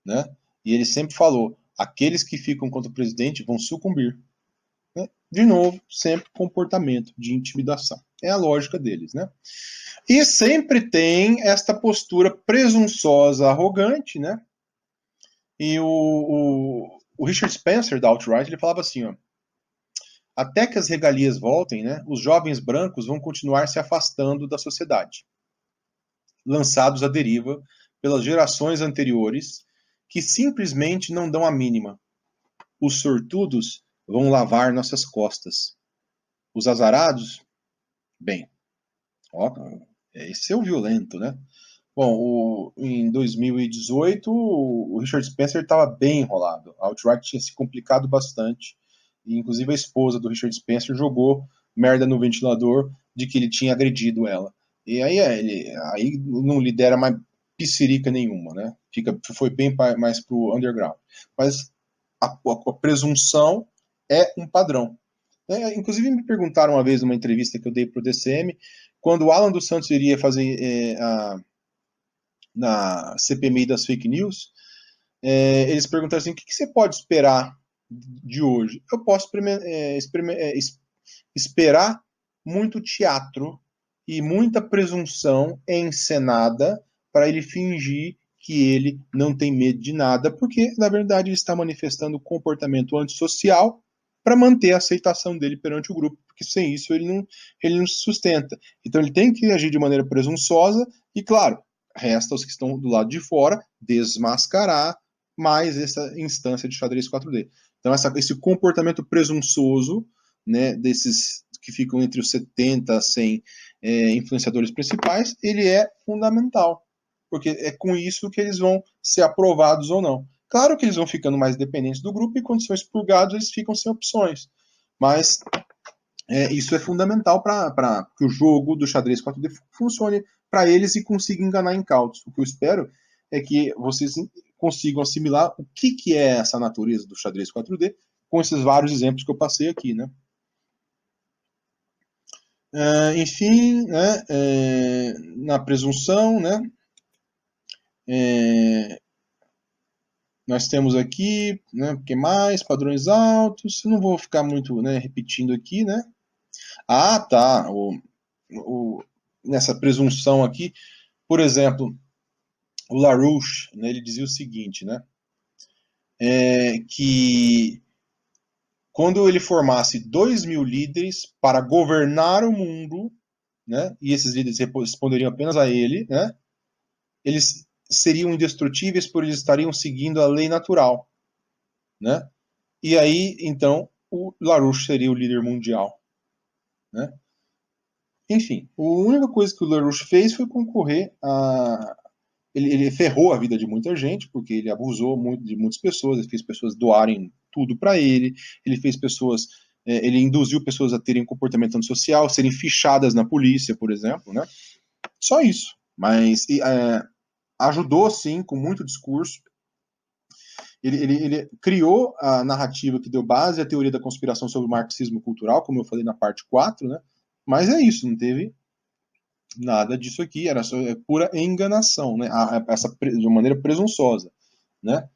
Né? E ele sempre falou, aqueles que ficam contra o presidente vão sucumbir. Né? De novo, sempre comportamento de intimidação. É a lógica deles, né? E sempre tem esta postura presunçosa, arrogante, né? E o Richard Spencer, da Alt-Right, ele falava assim, ó, até que as regalias voltem, né, os jovens brancos vão continuar se afastando da sociedade, lançados à deriva pelas gerações anteriores, que simplesmente não dão a mínima. Os sortudos vão lavar nossas costas. Os azarados, bem, ó, esse é o violento, né? Bom, em 2018, o Richard Spencer estava bem enrolado. A Alt-Right tinha se complicado bastante. E, inclusive, a esposa do Richard Spencer jogou merda no ventilador de que ele tinha agredido ela. E aí aí não lidera mais pissirica nenhuma, né? Foi bem mais pro underground. Mas a presunção é um padrão. Inclusive, me perguntaram uma vez numa entrevista que eu dei para o DCM, quando o Alan dos Santos iria fazer na CPMI das fake news, eles perguntaram assim, o que você pode esperar de hoje? Eu posso esperar muito teatro e muita presunção encenada para ele fingir que ele não tem medo de nada, porque, na verdade, ele está manifestando comportamento antissocial para manter a aceitação dele perante o grupo, porque sem isso ele não se sustenta. Então ele tem que agir de maneira presunçosa e, claro, resta aos que estão do lado de fora desmascarar mais essa instância de xadrez 4D. Então esse comportamento presunçoso, né, desses que ficam entre os 70 a 100 influenciadores principais, ele é fundamental, porque é com isso que eles vão ser aprovados ou não. Claro que eles vão ficando mais dependentes do grupo e quando são expurgados eles ficam sem opções, mas isso é fundamental para que o jogo do xadrez 4D funcione para eles e consiga enganar incautos. O que eu espero é que vocês consigam assimilar o que é essa natureza do xadrez 4D com esses vários exemplos que eu passei aqui, né? Enfim, né, na presunção, né, nós temos aqui, né, o que mais? Padrões altos. Eu não vou ficar muito, né, repetindo aqui, né? Ah, tá. Nessa presunção aqui, por exemplo, o LaRouche, né, ele dizia o seguinte, né? Que quando ele formasse 2.000 líderes para governar o mundo, né, e esses líderes responderiam apenas a ele, né, eles seriam indestrutíveis por eles estariam seguindo a lei natural, né? E aí, então, o LaRouche seria o líder mundial, né? Enfim, a única coisa que o LaRouche fez foi concorrer a... Ele ferrou a vida de muita gente, porque ele abusou muito de muitas pessoas, ele fez pessoas doarem tudo para ele fez pessoas... ele induziu pessoas a terem comportamento antissocial, serem fichadas na polícia, por exemplo, né? Só isso. Mas ajudou, sim, com muito discurso. Ele criou a narrativa que deu base à teoria da conspiração sobre o marxismo cultural, como eu falei na parte 4, né? Mas é isso, não teve nada disso aqui, era só pura enganação, né? De uma maneira presunçosa, né?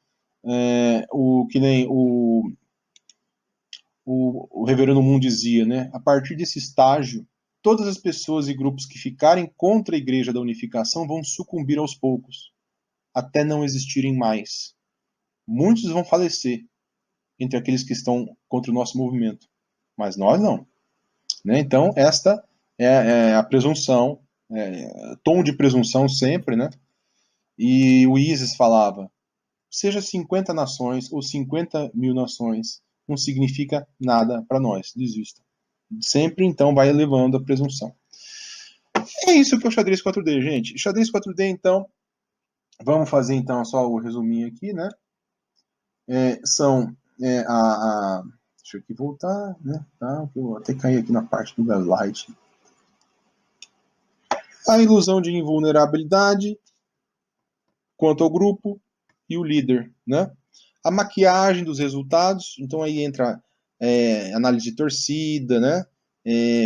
Que nem o Reverendo Moon dizia, né? A partir desse estágio, todas as pessoas e grupos que ficarem contra a Igreja da Unificação vão sucumbir aos poucos, até não existirem mais. Muitos vão falecer entre aqueles que estão contra o nosso movimento, mas nós não. Né? Então, esta é a presunção, tom de presunção sempre, né? E o Isis falava, seja 50 nações ou 50 mil nações, não significa nada para nós, desista. Sempre, então, vai elevando a presunção. É isso que é o xadrez 4D, gente. Xadrez 4D, então, vamos fazer, então, só o resuminho aqui, né? São deixa eu aqui voltar, né? Tá, eu vou até cair aqui na parte do gaslight. A ilusão de invulnerabilidade quanto ao grupo e o líder, né? A maquiagem dos resultados, então aí entra análise de torcida, né?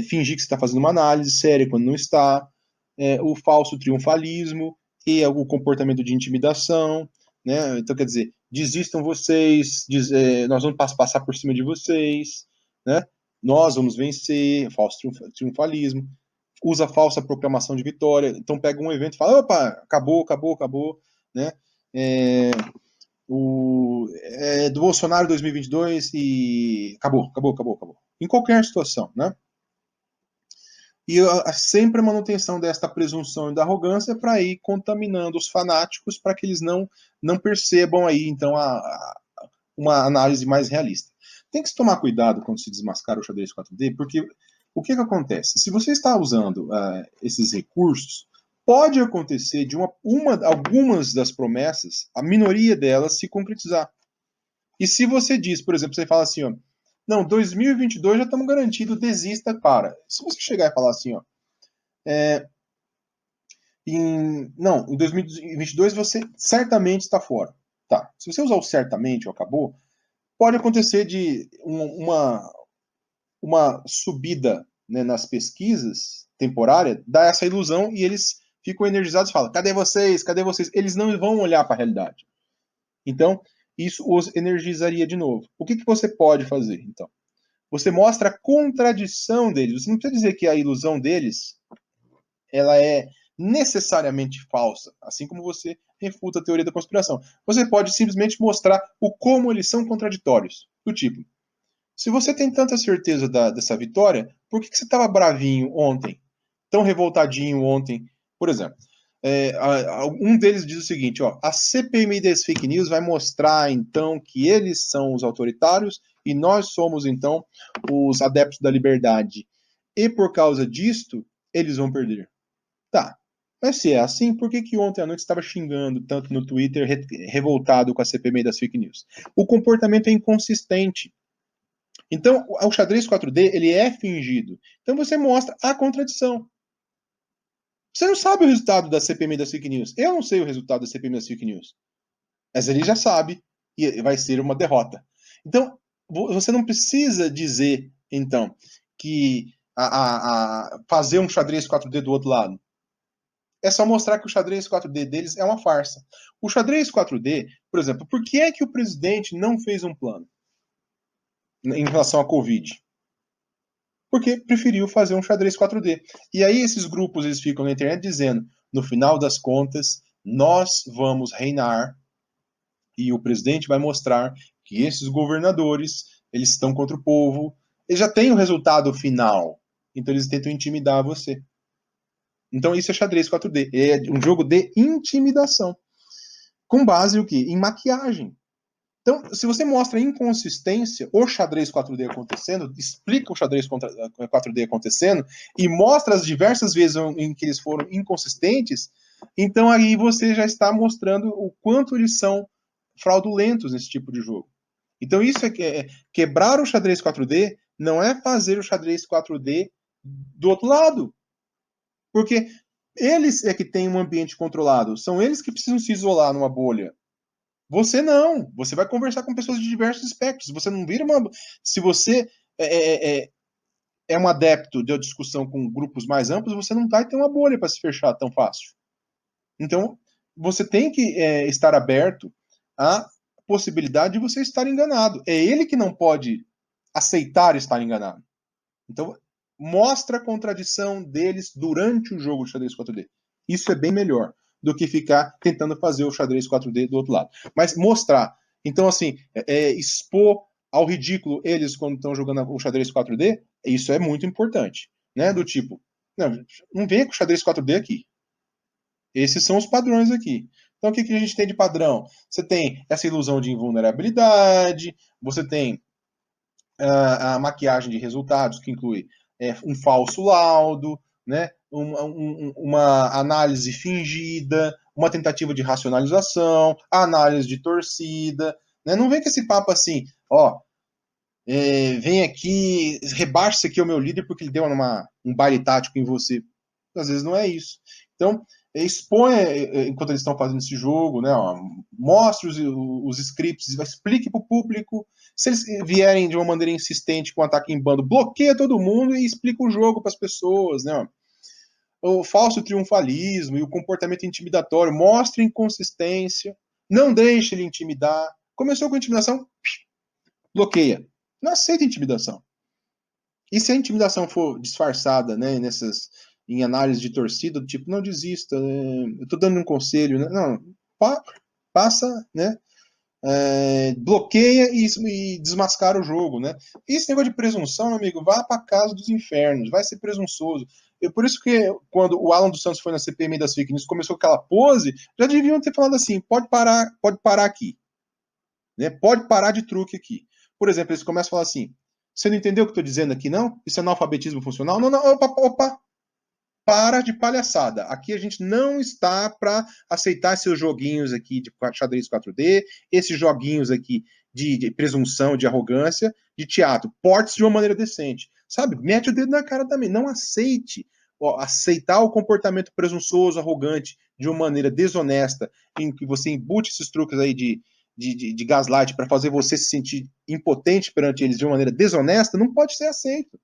fingir que você está fazendo uma análise séria quando não está, o falso triunfalismo e o comportamento de intimidação, né? Então, quer dizer, desistam vocês, nós vamos passar por cima de vocês, né? Nós vamos vencer, falso triunfalismo, usa a falsa proclamação de vitória, então pega um evento e fala, opa, acabou, né? Do Bolsonaro 2022 e acabou. Em qualquer situação, né? E sempre a manutenção desta presunção e da arrogância para ir contaminando os fanáticos para que eles não percebam aí, então, uma análise mais realista. Tem que se tomar cuidado quando se desmascara o xadrez 4D, porque o que acontece? Se você está usando esses recursos, pode acontecer de algumas das promessas, a minoria delas, se concretizar. E se você diz, por exemplo, você fala assim, ó, não, 2022 já estamos garantidos, desista, para. Se você chegar e falar assim, ó, em 2022 você certamente está fora. Tá. Se você usar o certamente ou acabou, pode acontecer de uma subida, né, nas pesquisas temporária, dá essa ilusão e eles ficam energizados e falam, cadê vocês? Eles não vão olhar para a realidade. Então, isso os energizaria de novo. O que você pode fazer, então? Você mostra a contradição deles. Você não precisa dizer que a ilusão deles ela é necessariamente falsa, assim como você refuta a teoria da conspiração. Você pode simplesmente mostrar como eles são contraditórios. Do tipo, se você tem tanta certeza dessa vitória, por que você estava bravinho ontem? Tão revoltadinho ontem? Por exemplo, um deles diz o seguinte, ó, a CPMI das fake news vai mostrar, então, que eles são os autoritários e nós somos, então, os adeptos da liberdade. E por causa disto, eles vão perder. Tá, mas se é assim, por que ontem à noite estava xingando tanto no Twitter, revoltado com a CPMI das fake news? O comportamento é inconsistente. Então, o xadrez 4D, ele é fingido. Então, você mostra a contradição. Você não sabe o resultado da CPMI das fake news. Eu não sei o resultado da CPMI das fake news. Mas ele já sabe e vai ser uma derrota. Então, você não precisa dizer, então, que fazer um xadrez 4D do outro lado. É só mostrar que o xadrez 4D deles é uma farsa. O xadrez 4D, por exemplo, por que é que o presidente não fez um plano em relação à Covid? Porque preferiu fazer um xadrez 4D. E aí esses grupos eles ficam na internet dizendo, no final das contas, nós vamos reinar e o presidente vai mostrar que esses governadores, eles estão contra o povo, eles já têm o resultado final. Então eles tentam intimidar você. Então isso é xadrez 4D. É um jogo de intimidação. Com base o quê? Em maquiagem. Então, se você mostra inconsistência, o xadrez 4D acontecendo, explica o xadrez 4D acontecendo e mostra as diversas vezes em que eles foram inconsistentes, então aí você já está mostrando o quanto eles são fraudulentos nesse tipo de jogo. Então isso é quebrar o xadrez 4D, não é fazer o xadrez 4D do outro lado. Porque eles é que têm um ambiente controlado, são eles que precisam se isolar numa bolha. Você não. Você vai conversar com pessoas de diversos espectros. Você não vira uma. Se você é um adepto de discussão com grupos mais amplos, você não vai ter uma bolha para se fechar tão fácil. Então, você tem que estar aberto à possibilidade de você estar enganado. É ele que não pode aceitar estar enganado. Então, mostra a contradição deles durante o jogo de xadrez 4D. Isso é bem melhor do que ficar tentando fazer o xadrez 4D do outro lado. Mas mostrar. Então, assim, expor ao ridículo eles quando estão jogando o xadrez 4D, isso é muito importante. Né? Do tipo, não venha com o xadrez 4D aqui. Esses são os padrões aqui. Então, o que a gente tem de padrão? Você tem essa ilusão de invulnerabilidade, você tem a maquiagem de resultados, que inclui um falso laudo, né? Uma análise fingida, uma tentativa de racionalização, análise de torcida. Né? Não vem com esse papo assim, ó, vem aqui, rebaixa esse aqui ao meu líder porque ele deu um baile tático em você. Às vezes não é isso. Então, exponha enquanto eles estão fazendo esse jogo, né? Ó, mostre os scripts, explique para o público. Se eles vierem de uma maneira insistente com ataque em bando, bloqueia todo mundo e explica o jogo para as pessoas, né? O falso triunfalismo e o comportamento intimidatório, mostre inconsistência, não deixe ele intimidar. Começou com intimidação, bloqueia. Não aceita intimidação. E se a intimidação for disfarçada, né, em análise de torcida, do tipo, não desista, eu estou dando um conselho, né? Não, passa, né? Bloqueia e desmascara o jogo, né? E esse negócio de presunção, meu amigo, vá para casa dos infernos, vai ser presunçoso. Por isso que quando o Alan dos Santos foi na CPMI das fake news, começou aquela pose, já deviam ter falado assim, pode parar aqui, né? Pode parar de truque aqui. Por exemplo, eles começam a falar assim, você não entendeu o que eu estou dizendo aqui, não? Isso é analfabetismo funcional? Não, opa, para de palhaçada. Aqui a gente não está para aceitar esses joguinhos aqui de xadrez 4D, esses joguinhos aqui de presunção, de arrogância, de teatro. Porte-se de uma maneira decente. Sabe? Mete o dedo na cara também. Não aceite aceitar o comportamento presunçoso, arrogante, de uma maneira desonesta, em que você embute esses truques aí de gaslight para fazer você se sentir impotente perante eles de uma maneira desonesta, não pode ser aceito.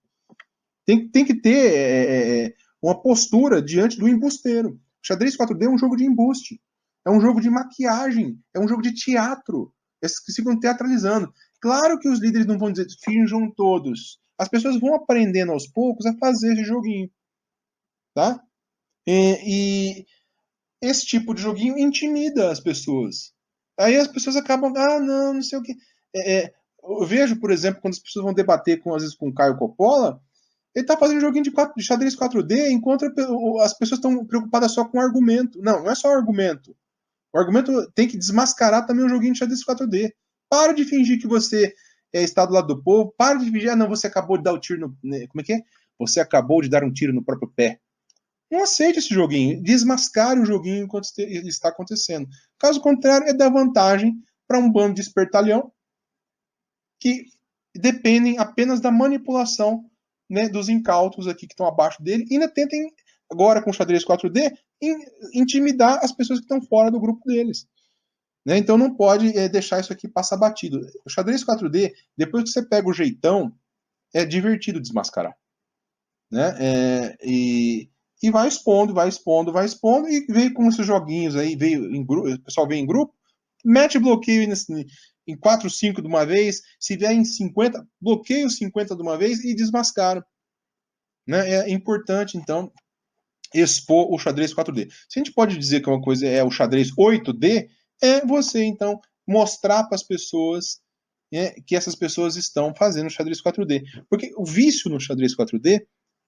Tem que ter uma postura diante do embusteiro. O xadrez 4D é um jogo de embuste, é um jogo de maquiagem, é um jogo de teatro. Eles ficam teatralizando. Claro que os líderes não vão dizer finjam todos. As pessoas vão aprendendo aos poucos a fazer esse joguinho. Tá? E esse tipo de joguinho intimida as pessoas. Aí as pessoas acabam, não sei o que. Eu vejo, por exemplo, quando as pessoas vão debater às vezes com o Caio Coppola, ele está fazendo um joguinho de xadrez 4D, enquanto as pessoas estão preocupadas só com o argumento. Não é só o argumento. O argumento tem que desmascarar também um joguinho de xadrez 4D. Para de fingir que você está do lado do povo. Para de fingir, não, você acabou de dar o tiro no... Como é que é? Você acabou de dar um tiro no próprio pé. Não aceite esse joguinho. Desmascare o joguinho enquanto ele está acontecendo. Caso contrário, é dar vantagem para um bando de espertalhão que dependem apenas da manipulação, né, dos incautos aqui que estão abaixo dele, e ainda tentem, agora com o xadrez 4D, intimidar as pessoas que estão fora do grupo deles. Né? Então não pode deixar isso aqui passar batido. O xadrez 4D, depois que você pega o jeitão, é divertido desmascarar. Né? E vai expondo, e veio com esses joguinhos aí, o pessoal veio em grupo, mete bloqueio em 4, 5 de uma vez, se vier em 50, bloqueia os 50 de uma vez e desmascara. Né? É importante, então, expor o xadrez 4D. Se a gente pode dizer que uma coisa é o xadrez 8D, é você, então, mostrar para as pessoas, né, que essas pessoas estão fazendo o xadrez 4D. Porque o vício no xadrez 4D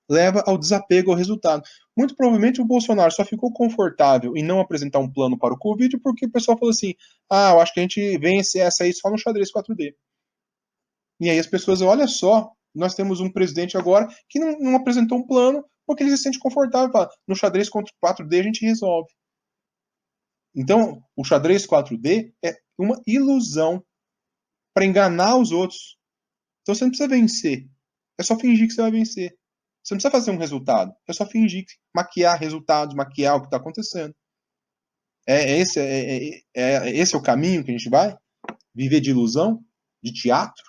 leva ao desapego ao resultado. Muito provavelmente o Bolsonaro só ficou confortável em não apresentar um plano para o Covid porque o pessoal falou assim, eu acho que a gente vence essa aí só no xadrez 4D. E aí as pessoas, olha só, nós temos um presidente agora que não apresentou um plano porque ele se sente confortável. Fala, no xadrez 4D a gente resolve. Então, o xadrez 4D é uma ilusão para enganar os outros. Então você não precisa vencer. É só fingir que você vai vencer. Você não precisa fazer um resultado. É só fingir, maquiar resultados, maquiar o que está acontecendo. Esse é o caminho que a gente vai? Viver de ilusão? De teatro?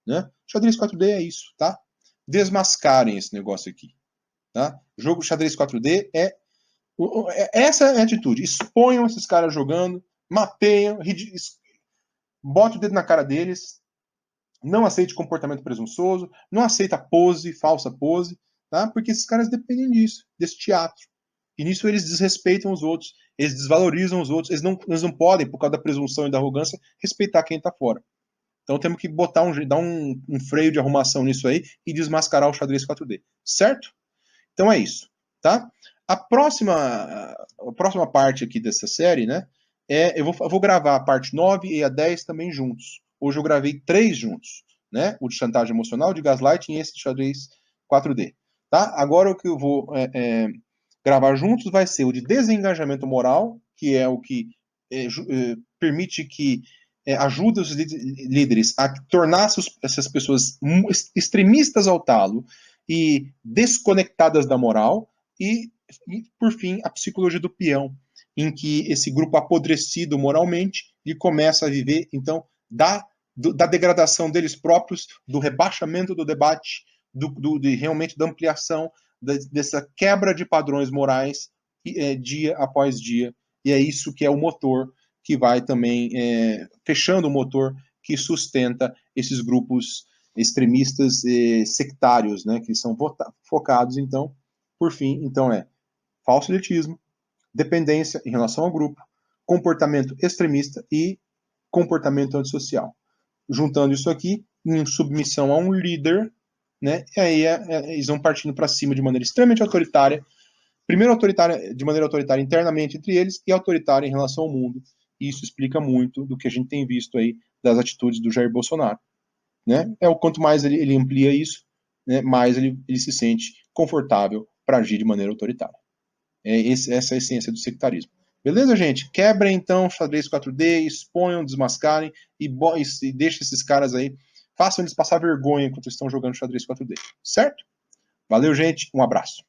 Né? Xadrez 4D é isso, tá? Desmascarem esse negócio aqui. Tá? Jogo xadrez 4D essa é a atitude. Exponham esses caras jogando, mapeiam, bote o dedo na cara deles, não aceite comportamento presunçoso, não aceita pose, falsa pose, tá? Porque esses caras dependem disso, desse teatro. E nisso eles desrespeitam os outros, eles desvalorizam os outros, eles não podem, por causa da presunção e da arrogância, respeitar quem está fora. Então temos que dar um freio de arrumação nisso aí e desmascarar o xadrez 4D. Certo? Então é isso. Tá? A próxima parte aqui dessa série, né? Eu vou gravar a parte 9 e a 10 também juntos. Hoje eu gravei 3 juntos. Né? O de chantagem emocional, o de gaslighting e esse de xadrez 4D. Tá? Agora o que eu vou gravar juntos vai ser o de desengajamento moral, que é o que permite que ajuda os líderes a tornar essas pessoas extremistas ao talo e desconectadas da moral, e E, por fim, a psicologia do peão, em que esse grupo apodrecido moralmente, ele começa a viver, então, da degradação deles próprios, do rebaixamento do debate, realmente da ampliação, dessa quebra de padrões morais, dia após dia. E é isso que é o motor que vai também fechando o motor que sustenta esses grupos extremistas sectários, né, que são focados, então, por fim, então falsilitismo, dependência em relação ao grupo, comportamento extremista e comportamento antissocial. Juntando isso aqui, em submissão a um líder, né, e aí eles vão partindo para cima de maneira extremamente autoritária, primeiro autoritária, de maneira autoritária internamente entre eles e autoritária em relação ao mundo. E isso explica muito do que a gente tem visto aí das atitudes do Jair Bolsonaro. Né? O quanto mais ele amplia isso, né, mais ele se sente confortável para agir de maneira autoritária. Essa é a essência do sectarismo. Beleza, gente? Quebrem então xadrez 4D, exponham, desmascarem e deixem esses caras aí, façam eles passar vergonha enquanto estão jogando xadrez 4D. Certo? Valeu, gente. Um abraço.